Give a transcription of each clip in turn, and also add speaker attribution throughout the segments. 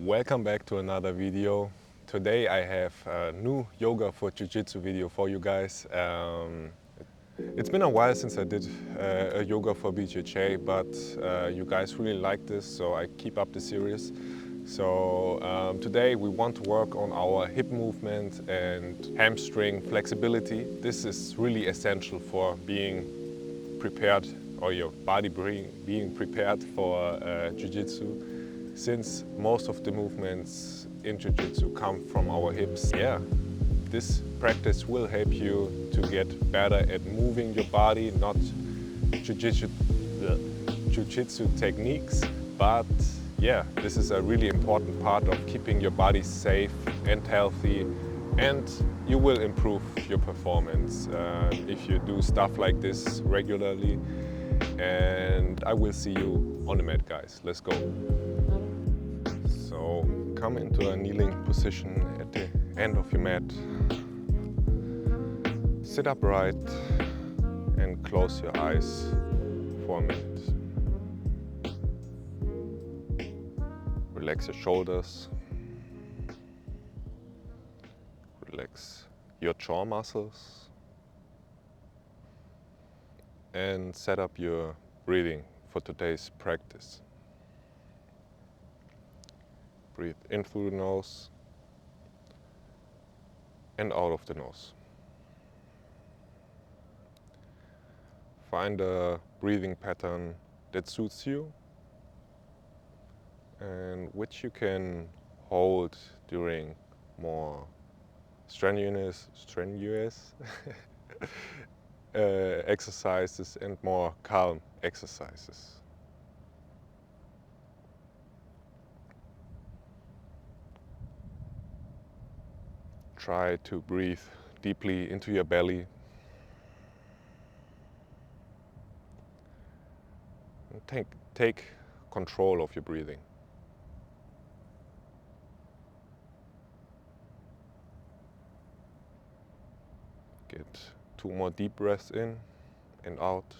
Speaker 1: Welcome back to another video. Today I have a new yoga for Jiu Jitsu video for you guys. It's been a while since I did a yoga for BJJ, but you guys really like this, so I keep up the series. So today we want to work on our hip movement and hamstring flexibility. This is really essential for being prepared, or your body being prepared for Jiu Jitsu, since most of the movements in Jiu Jitsu come from our hips. Yeah, this practice will help you to get better at moving your body, not Jiu Jitsu techniques, but yeah, this is a really important part of keeping your body safe and healthy, and you will improve your performance if you do stuff like this regularly. And I will see you on the mat, guys. Let's go. So come into a kneeling position at the end of your mat. Sit upright and close your eyes for a minute. Relax your shoulders. Relax your jaw muscles. And set up your breathing for today's practice. Breathe in through the nose and out of the nose. Find a breathing pattern that suits you and which you can hold during more strenuous exercises and more calm exercises. Try to breathe deeply into your belly. And take control of your breathing. Get 2 more deep breaths in and out.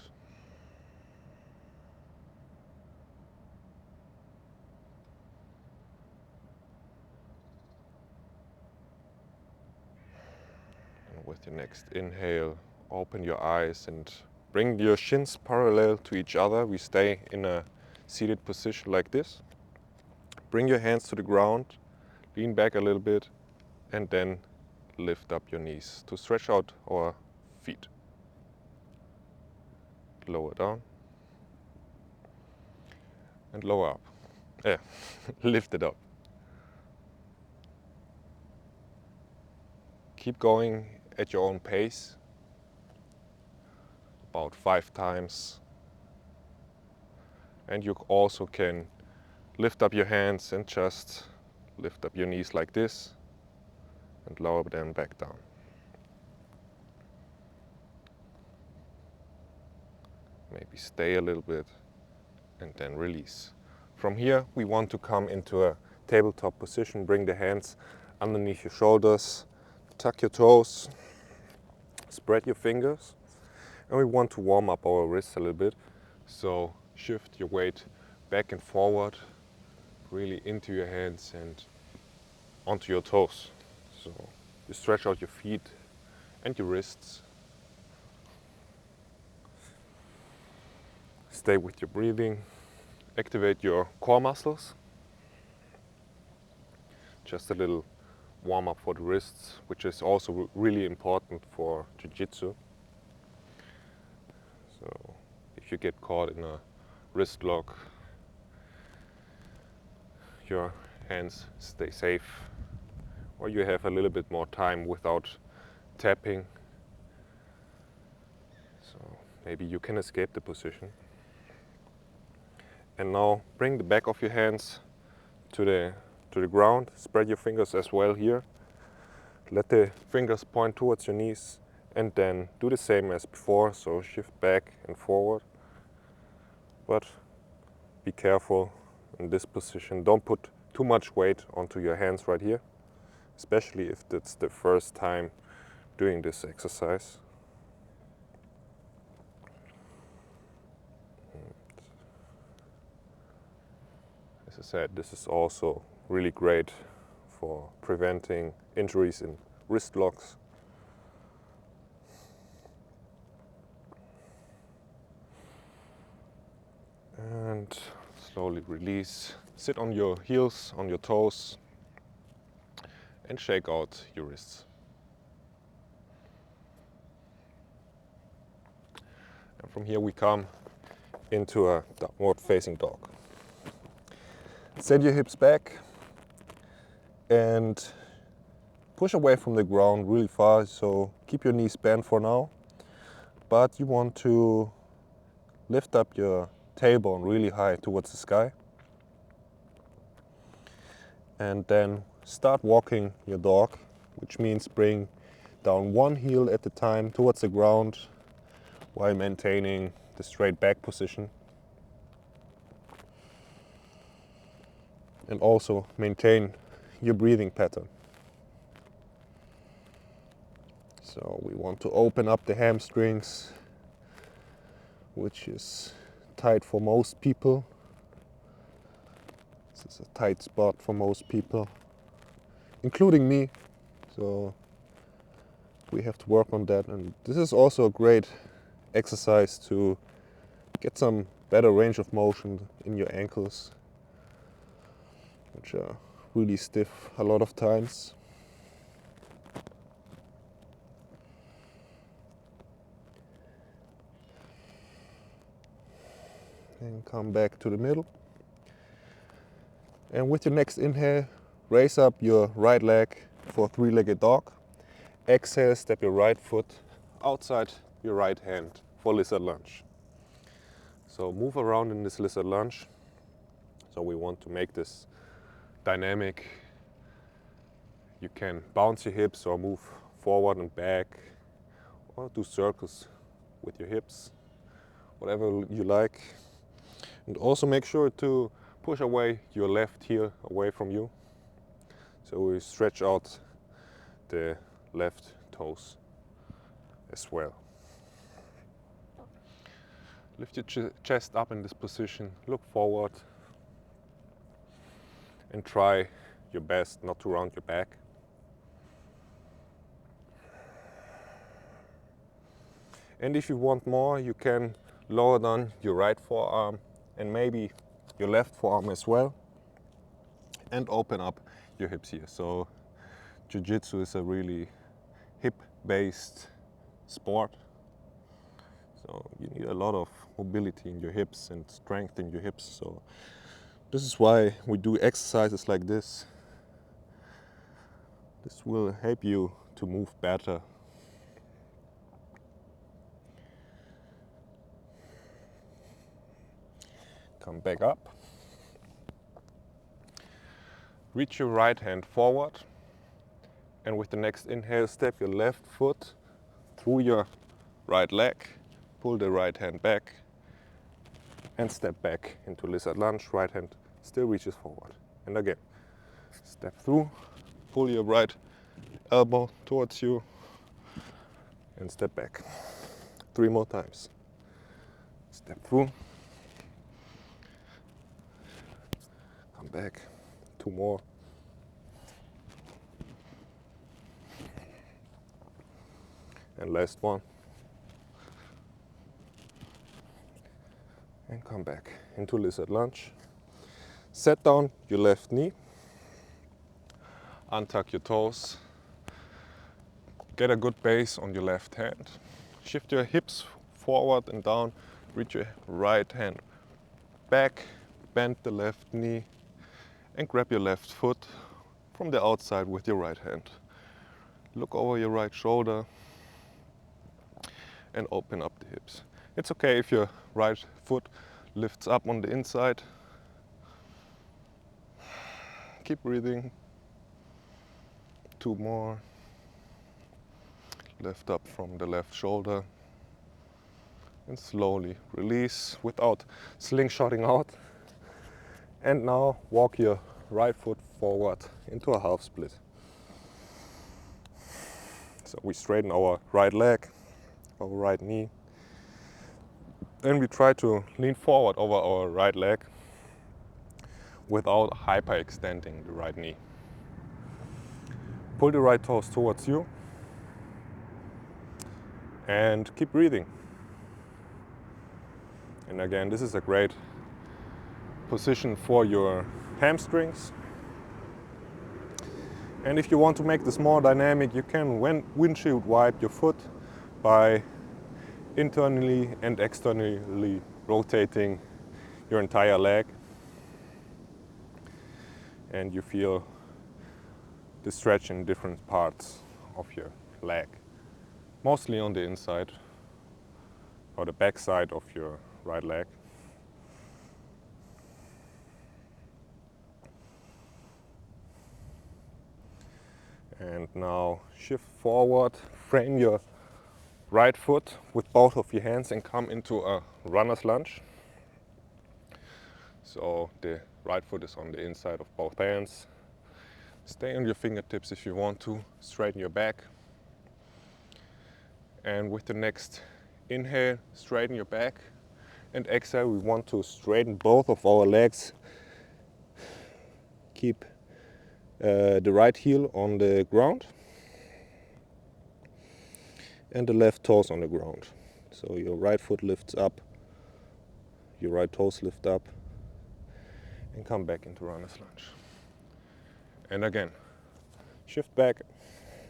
Speaker 1: And with your next inhale, open your eyes and bring your shins parallel to each other. We stay in a seated position like this. Bring your hands to the ground, lean back a little bit, and then lift up your knees to stretch out our feet. Lower down and lower up. Yeah, lift it up. Keep going at your own pace, about 5 times. And you also can lift up your hands and just lift up your knees like this and lower them back down. Maybe stay a little bit and then release. From here, we want to come into a tabletop position. Bring the hands underneath your shoulders, tuck your toes, spread your fingers, and we want to warm up our wrists a little bit. So shift your weight back and forward, really into your hands and onto your toes. So you stretch out your feet and your wrists. Stay with your breathing. Activate your core muscles. Just a little warm up for the wrists, which is also really important for Jiu Jitsu. So if you get caught in a wrist lock, your hands stay safe, or you have a little bit more time without tapping. So maybe you can escape the position. And now bring the back of your hands to the ground. Spread your fingers as well here. Let the fingers point towards your knees, and then do the same as before. So shift back and forward. But be careful in this position. Don't put too much weight onto your hands right here, especially if it's the first time doing this exercise. As I said, this is also really great for preventing injuries in wrist locks. And slowly release. Sit on your heels, on your toes, and shake out your wrists. And from here we come into a downward facing dog. Send your hips back and push away from the ground really far, so keep your knees bent for now. But you want to lift up your tailbone really high towards the sky. And then start walking your dog, which means bring down one heel at a time towards the ground while maintaining the straight back position. And also maintain your breathing pattern. So we want to open up the hamstrings, which is tight for most people. This is a tight spot for most people, including me. So we have to work on that. And this is also a great exercise to get some better range of motion in your ankles, which are really stiff a lot of times. And come back to the middle. And with your next inhale, raise up your right leg for a three-legged dog. Exhale, step your right foot outside your right hand for lizard lunge. So move around in this lizard lunge. So we want to make this dynamic. You can bounce your hips or move forward and back, or do circles with your hips, whatever you like. And also make sure to push away your left heel away from you. So we stretch out the left toes as well. Lift your chest up in this position, look forward, and try your best not to round your back. And if you want more, you can lower down your right forearm and maybe your left forearm as well, and open up your hips here. So Jiu Jitsu is a really hip-based sport. So you need a lot of mobility in your hips and strength in your hips. So this is why we do exercises like this. This will help you to move better. Come back up. Reach your right hand forward. And with the next inhale, step your left foot through your right leg. Pull the right hand back and step back into lizard lunge. Right hand still reaches forward. And again, step through, pull your right elbow towards you and step back. 3 more times. Step through, come back. 2 more. And last one. And come back into lizard lunge. Set down your left knee. Untuck your toes. Get a good base on your left hand. Shift your hips forward and down. Reach your right hand back. Bend the left knee. And grab your left foot from the outside with your right hand. Look over your right shoulder and open up the hips. It's okay if your right foot lifts up on the inside. Keep breathing. 2 more. Lift up from the left shoulder. And slowly release without slingshotting out. And now walk your right foot forward into a half split. So we straighten our right leg, our right knee. Then we try to lean forward over our right leg without hyperextending the right knee. Pull the right toes towards you and keep breathing. And again, this is a great position for your hamstrings. And if you want to make this more dynamic, you can windshield wipe your foot by internally and externally rotating your entire leg. And you feel the stretch in different parts of your leg, mostly on the inside or the back side of your right leg. And now shift forward, frame your right foot with both of your hands and come into a runner's lunge. So the right foot is on the inside of both hands. Stay on your fingertips if you want to, straighten your back. And with the next inhale, straighten your back. And exhale, we want to straighten both of our legs. Keep the right heel on the ground and the left toes on the ground. So your right foot lifts up, your right toes lift up, and come back into runner's lunge. And again, shift back,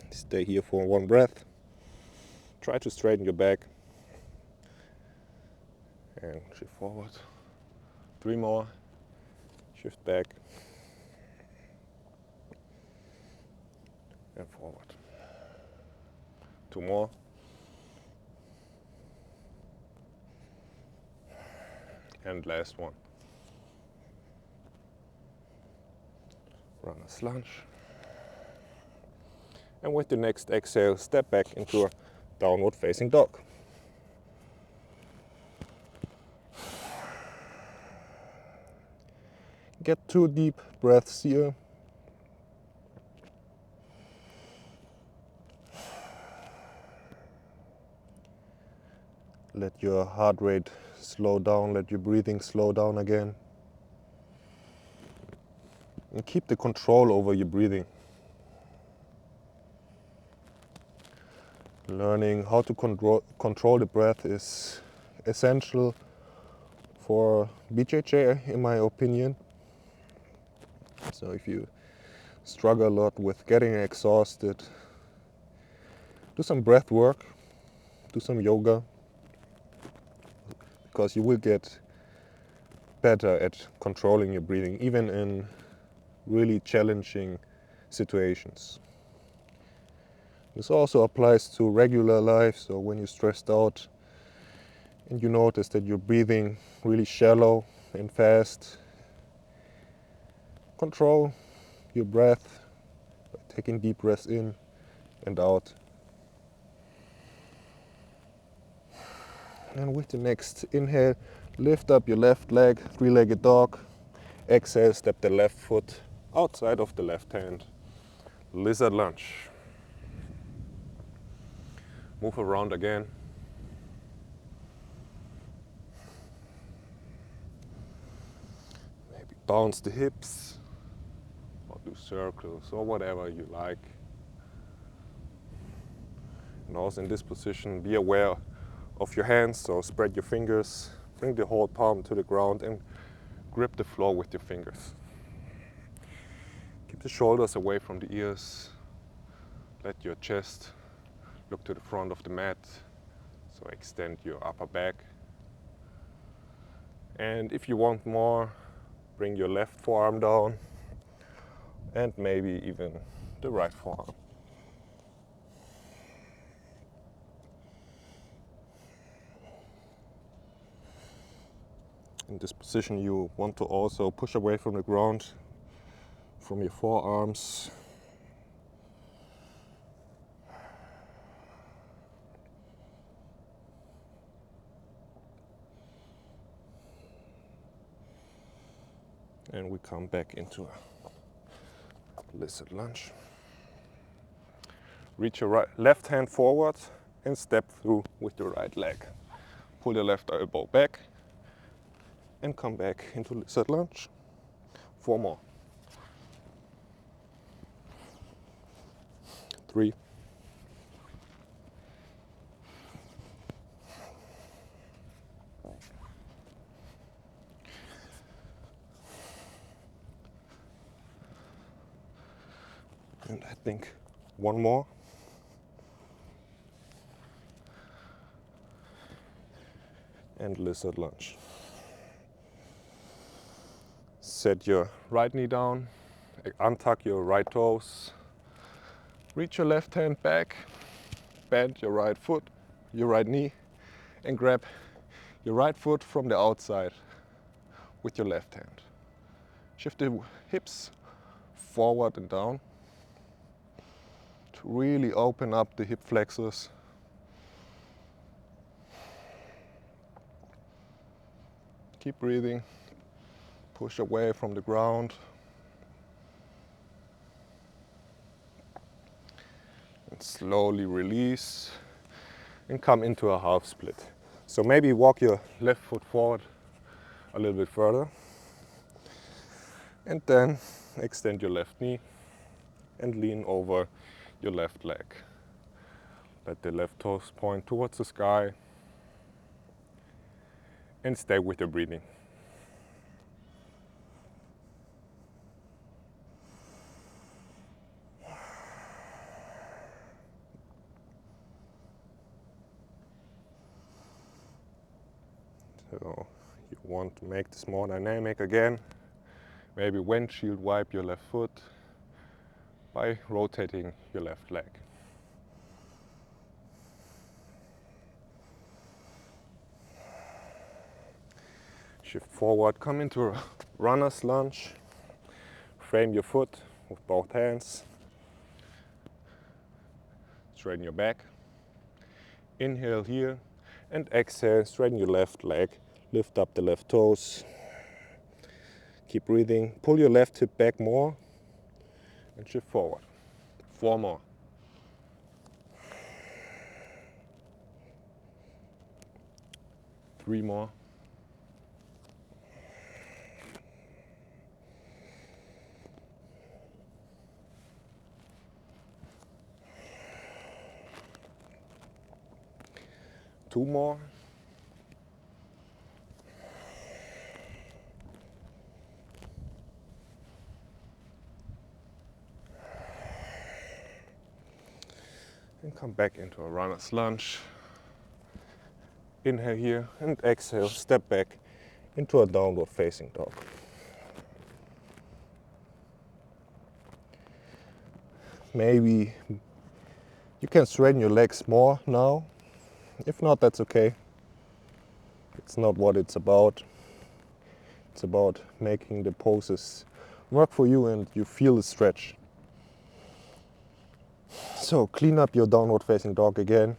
Speaker 1: stay here for one breath. Try to straighten your back and shift forward. 3 more, shift back and forward. 2 more. And last one. Runner's lunge. And with the next exhale, step back into a downward facing dog. Get 2 deep breaths here. Let your heart rate slow down, let your breathing slow down again. And keep the control over your breathing. Learning how to control the breath is essential for BJJ, in my opinion. So if you struggle a lot with getting exhausted, do some breath work, do some yoga, because you will get better at controlling your breathing, even in really challenging situations. This also applies to regular life, so when you're stressed out and you notice that you're breathing really shallow and fast, control your breath by taking deep breaths in and out. And with the next inhale, lift up your left leg, 3-legged dog. Exhale, step the left foot outside of the left hand, lizard lunge. Move around again. Maybe bounce the hips or do circles or whatever you like. And also in this position, be aware of your hands, so spread your fingers, bring the whole palm to the ground and grip the floor with your fingers. Keep the shoulders away from the ears. Let your chest look to the front of the mat, so extend your upper back. And if you want more, bring your left forearm down and maybe even the right forearm. In this position, you want to also push away from the ground, from your forearms. And we come back into a lizard lunge. Reach your left hand forward and step through with your right leg. Pull the left elbow back and come back into lizard lunge 4 more. 3. And I think 1 more. And lizard lunge. Set your right knee down, untuck your right toes, reach your left hand back, bend your right foot, your right knee, and grab your right foot from the outside with your left hand. Shift the hips forward and down to really open up the hip flexors. Keep breathing. Push away from the ground. And slowly release and come into a half split. So maybe walk your left foot forward a little bit further. And then extend your left knee and lean over your left leg. Let the left toes point towards the sky and stay with your breathing. So you want to make this more dynamic again. Maybe windshield wipe your left foot by rotating your left leg. Shift forward, come into a runner's lunge. Frame your foot with both hands. Straighten your back. Inhale here and exhale, straighten your left leg. Lift up the left toes. Keep breathing. Pull your left hip back more and shift forward. 4 more. 3 more. 2 more. 'And come back into a runner's lunge. Inhale here and exhale, step back into a downward facing dog. Maybe you can straighten your legs more now. If not, that's okay. It's not what it's about. It's about making the poses work for you and you feel the stretch. So clean up your downward facing dog again.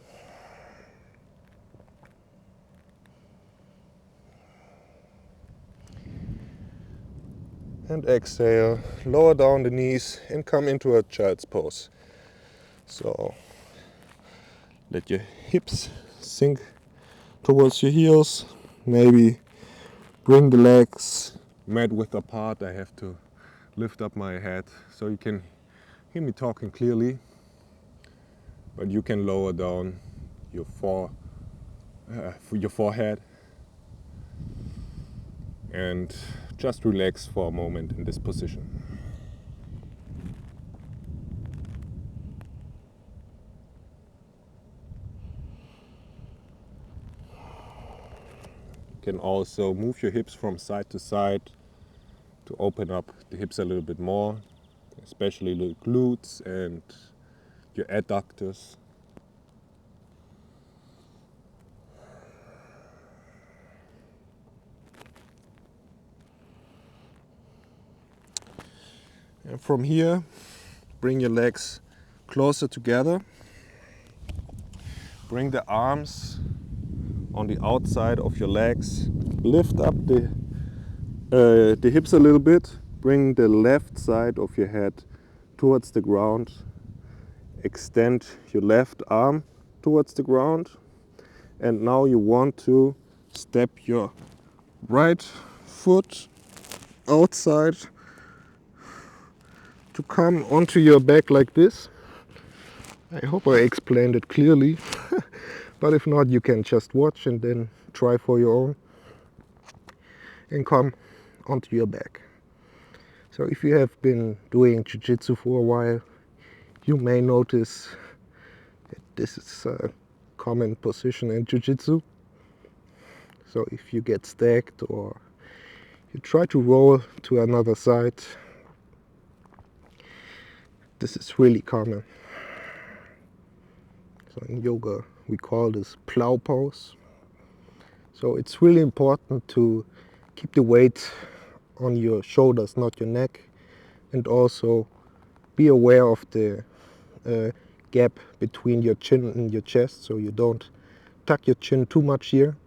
Speaker 1: And exhale, lower down the knees and come into a child's pose. So let your hips sink towards your heels. Maybe bring the legs mat width apart. I have to lift up my head so you can hear me talking clearly. But you can lower down your forehead and just relax for a moment in this position. You can also move your hips from side to side to open up the hips a little bit more, especially the glutes and your adductors. And from here, bring your legs closer together. Bring the arms on the outside of your legs. Lift up the hips a little bit. Bring the left side of your head towards the ground. Extend your left arm towards the ground. And now you want to step your right foot outside
Speaker 2: to come onto your back like this. I hope I explained it clearly, but if not, you can just watch and then try for your own. And come onto your back. So if you have been doing Jiu-Jitsu for a while, you may notice that this is a common position in Jiu-Jitsu. So if you get stacked or you try to roll to another side, this is really common. So in yoga we call this plow pose. So it's really important to keep the weight on your shoulders, not your neck, and also be aware of the gap between your chin and your chest, so you don't tuck your chin too much here.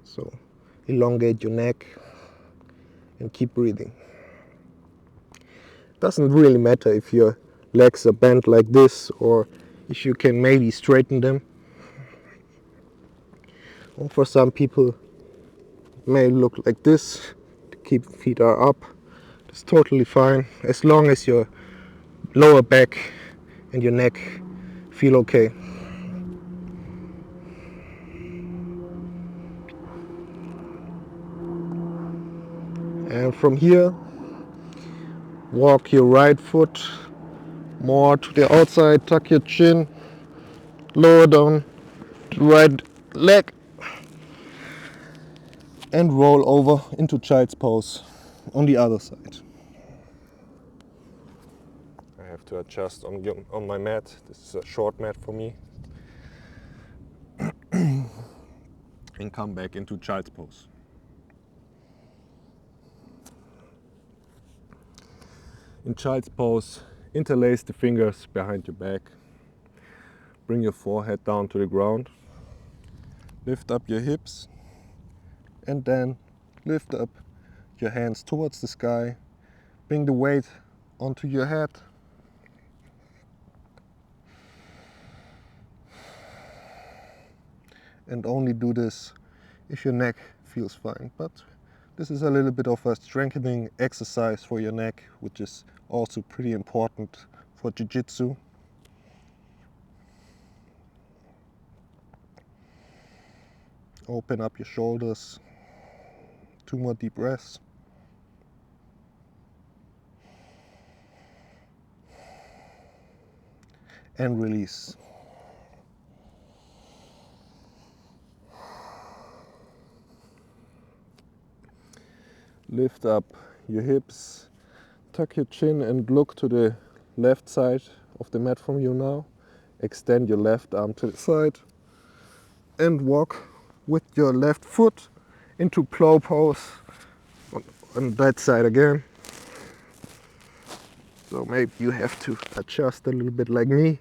Speaker 2: So elongate your neck and keep breathing. Doesn't really matter if your legs are bent like this or if you can maybe straighten them. Or for some people it may look like this, to keep feet are up. It's totally fine as long as your lower back and your neck feel okay. And from here, walk your right foot more to the outside, tuck your chin, lower down the right leg, and roll over into child's pose on the other side. I have to adjust on my mat. This is a short mat for me. And come back into child's pose. In child's pose, interlace the fingers behind your back. Bring your forehead down to the ground. Lift up your hips and then lift up your hands towards the sky. Bring the weight onto your head. And only do this if your neck feels fine. But this is a little bit of a strengthening exercise for your neck, which is also pretty important for Jiu-Jitsu. Open up your shoulders. 2 more deep breaths. And release. Lift up your hips, tuck your chin and look to the left side of the mat from you now. Extend your left arm to the side and walk with your left foot into plow pose on that side again. So maybe you have to adjust a little bit like me.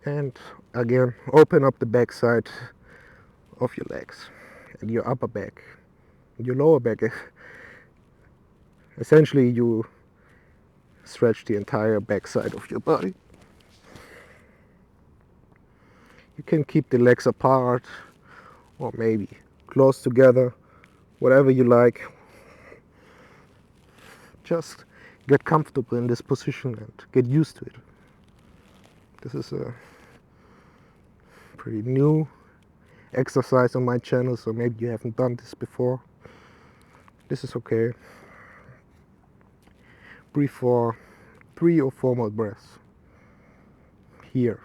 Speaker 2: And again, open up the back side of your legs and your upper back and your lower back. Essentially you stretch the entire back side of your body. You can keep the legs apart or maybe close together, whatever you like. Just get comfortable in this position and get used to it. This is a pretty new exercise on my channel, so maybe you haven't done this before. This is okay. Breathe for 3 or 4 more breaths. Here.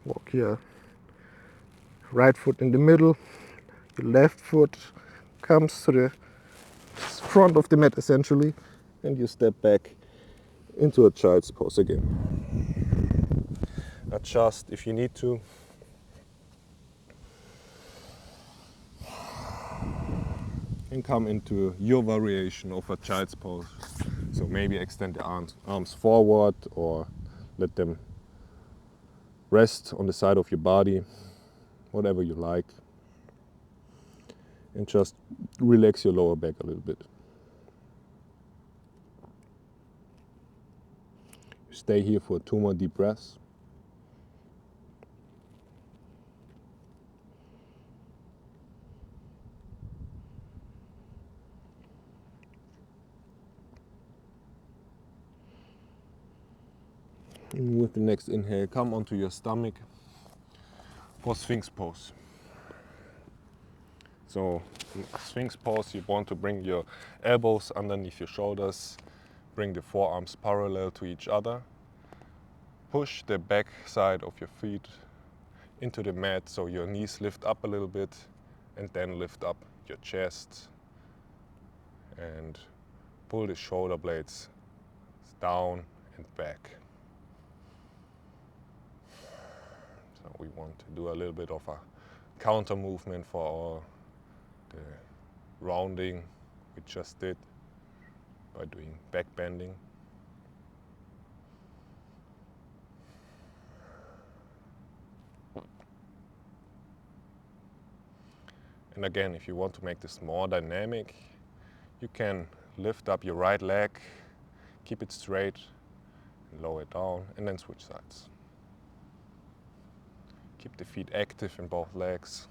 Speaker 2: Walk your right foot in the middle. Your left foot comes to the front of the mat essentially, and you step back into a child's pose again. Adjust if you need to. And come into your variation of a child's pose. So maybe extend the arms forward or let them rest on the side of your body, whatever you like.
Speaker 1: And just relax your lower back a little bit. Stay here for 2 more deep breaths. And with the next inhale, come onto your stomach for Sphinx pose. So in Sphinx pose, you want to bring your elbows underneath your shoulders, bring the forearms parallel to each other, push the back side of your feet into the mat so your knees lift up a little bit, and then lift up your chest and pull the shoulder blades down and back. So we want to do a little bit of a counter movement for the rounding we just did by doing back bending. And again, if you want to make this more dynamic, you can lift up your right leg, keep it straight, and lower it down, and then switch sides. Keep the feet active in both legs.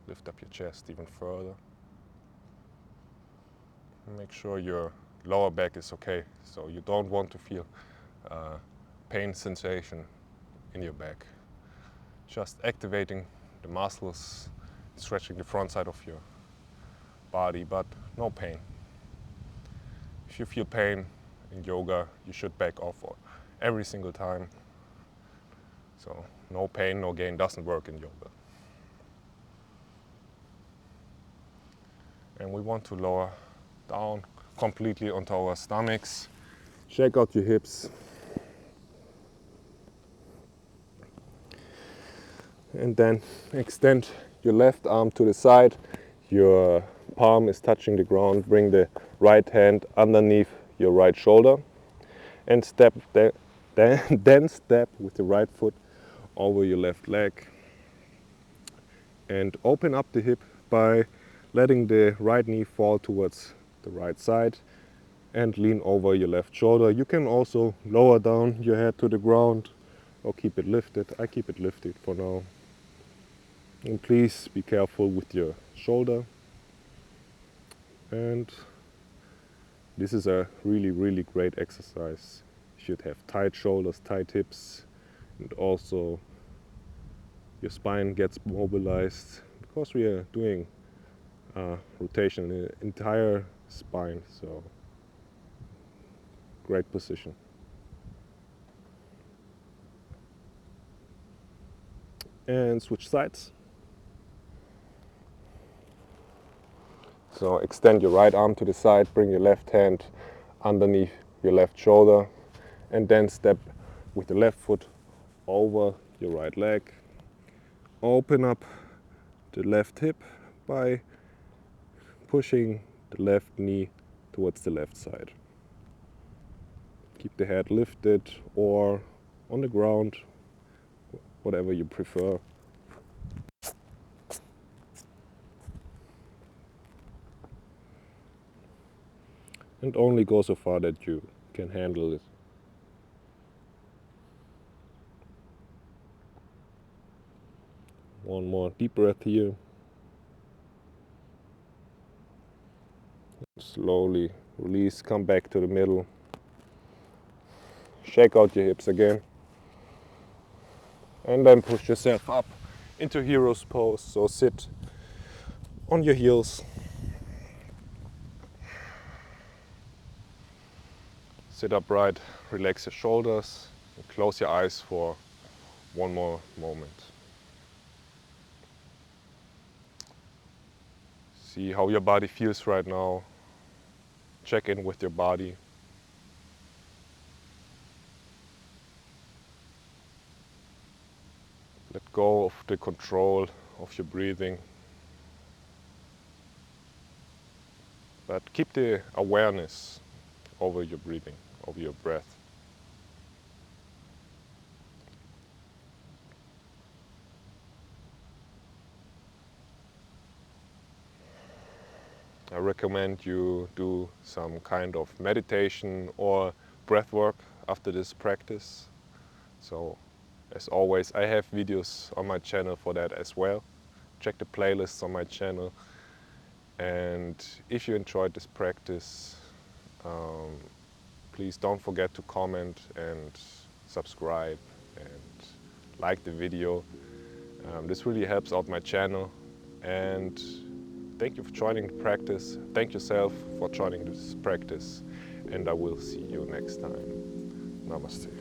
Speaker 1: Lift up your chest even further. And make sure your lower back is okay, so you don't want to feel pain sensation in your back. Just activating the muscles, stretching the front side of your body, but no pain. If you feel pain in yoga, you should back off every single time. So no pain, no gain doesn't work in yoga. And we want to lower down completely onto our stomachs. Shake out your hips. And then extend your left arm to the side. Your palm is touching the ground. Bring the right hand underneath your right shoulder and step then step with the right foot over your left leg. And open up the hip by letting the right knee fall towards the right side and lean over your left shoulder. You can also lower down your head to the ground or keep it lifted. I keep it lifted for now. And please be careful with your shoulder. And this is a really great exercise. You should have tight shoulders, tight hips, and also your spine gets mobilized because we are doing rotation in the entire spine. So great position. And switch sides. So extend your right arm to the side, bring your left hand underneath your left shoulder, and then step with the left foot over your right leg. Open up the left hip by pushing the left knee towards the left side. Keep the head lifted or on the ground, whatever you prefer. And only go so far that you can handle it. One more deep breath here. Slowly release, come back to the middle. Shake out your hips again. And then push yourself up into hero's pose. So sit on your heels. Sit upright, relax your shoulders, and close your eyes for one more moment. See how your body feels right now. Check in with your body. Let go of the control of your breathing. But keep the awareness over your breathing, over your breath. I recommend you do some kind of meditation or breath work after this practice. So as always, I have videos on my channel for that as well. Check the playlists on my channel. And if you enjoyed this practice, please don't forget to comment and subscribe and like the video. This really helps out my channel. And thank you for joining the practice. Thank yourself for joining this practice. And I will see you next time. Namaste.